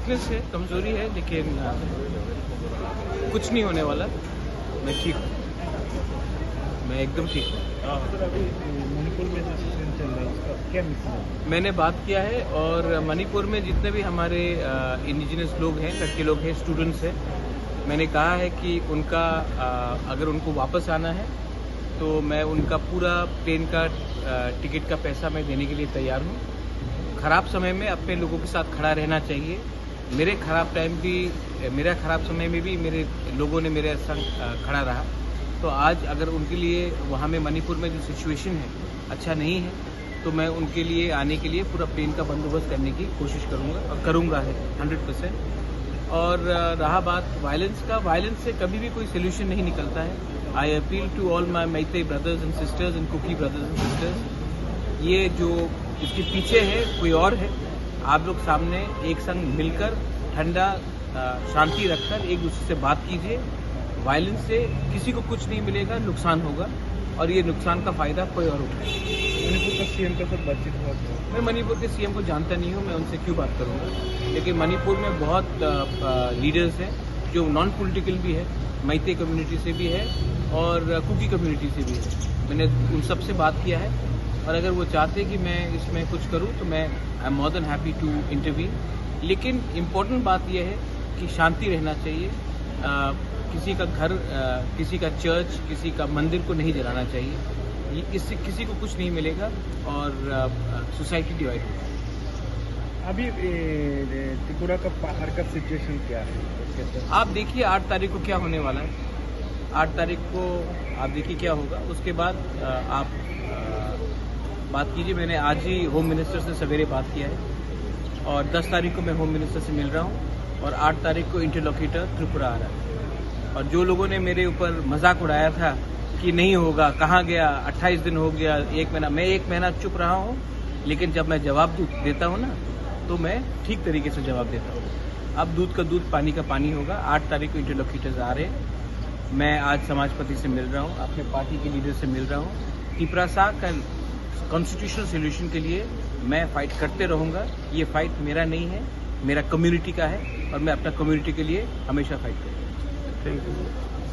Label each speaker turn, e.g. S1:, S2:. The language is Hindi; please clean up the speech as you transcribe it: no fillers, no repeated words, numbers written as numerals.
S1: वीकनेस है, कमजोरी है, लेकिन कुछ नहीं होने वाला। मैं ठीक हूँ, मैं एकदम ठीक हूँ।
S2: सर, अभी मणिपुर में जो सिचुएशन चल रहा है उसका क्या मिसल है?
S1: मैंने बात किया है और मणिपुर में जितने भी हमारे इंडिजिनस लोग हैं, लड़के लोग हैं, स्टूडेंट्स हैं, मैंने कहा है कि उनका अगर उनको वापस आना है तो मैं उनका पूरा प्लेन का टिकट का पैसा मैं देने के लिए तैयार हूँ। ख़राब समय में अपने लोगों के साथ खड़ा रहना चाहिए। मेरा ख़राब समय में भी मेरे लोगों ने मेरे संग खड़ा रहा। तो आज अगर उनके लिए वहाँ में मणिपुर में जो सिचुएशन है अच्छा नहीं है तो मैं उनके लिए आने के लिए पूरा प्लेन का बंदोबस्त करने की कोशिश करूँगा और करूँगा है 100%। और रहा बात वायलेंस का, वायलेंस से कभी भी कोई सोल्यूशन नहीं निकलता है। I appeal to all my Meitei brothers and sisters and Kuki brothers and sisters, ये जो इसके पीछे है कोई और है। आप लोग सामने एक संग मिलकर ठंडा शांति रखकर एक दूसरे से बात कीजिए। वायलेंस से किसी को कुछ नहीं मिलेगा, नुकसान होगा और ये नुकसान का फायदा कोई और उठाएगा।
S2: मणिपुर का सीएम के साथ बातचीत हुआ था?
S1: मैं मणिपुर के सीएम को जानता नहीं हूँ, मैं उनसे क्यों बात करूँगा। लेकिन मणिपुर में बहुत लीडर्स हैं जो नॉन पॉलिटिकल भी है, मैतेई कम्युनिटी से भी है और कुकी कम्युनिटी से भी है। मैंने उन सब से बात किया है और अगर वो चाहते हैं कि मैं इसमें कुछ करूँ तो मैं I am more than happy to intervene. लेकिन इम्पोर्टेंट बात यह है कि शांति रहना चाहिए। किसी का घर, किसी का चर्च, किसी का मंदिर को नहीं जलाना चाहिए। इससे किसी को कुछ नहीं मिलेगा और सोसाइटी डिवाइड होगी।
S2: अभी त्रिपुरा का बाहर का सिचुएशन क्या है?
S1: आप देखिए 8 तारीख को क्या होने वाला है। 8 तारीख को आप देखिए क्या होगा, उसके बाद आप बात कीजिए। मैंने आज ही होम मिनिस्टर से सवेरे बात किया है और 10 तारीख को मैं होम मिनिस्टर से मिल रहा हूँ और 8 तारीख को इंटरलोकेटर त्रिपुरा आ रहा है। और जो लोगों ने मेरे ऊपर मजाक उड़ाया था कि नहीं होगा, कहाँ गया, 28 दिन हो गया, 1 महीना, मैं 1 महीना चुप रहा हूँ। लेकिन जब मैं जवाब देता हूँ ना तो मैं ठीक तरीके से जवाब देता हूँ। अब दूध का दूध, पानी का पानी होगा। 8 तारीख को इंटरलोकेटर्स आ रहे हैं। मैं आज समाजपति से मिल रहा हूँ, अपने पार्टी के लीडर से मिल रहा हूँ। त्रिपुरा का कॉन्स्टिट्यूशनल सोल्यूशन के लिए मैं फाइट करते रहूँगा। ये फाइट मेरा नहीं है, मेरा कम्युनिटी का है और मैं अपना कम्युनिटी के लिए हमेशा फाइट करूँगा।
S2: Thank you.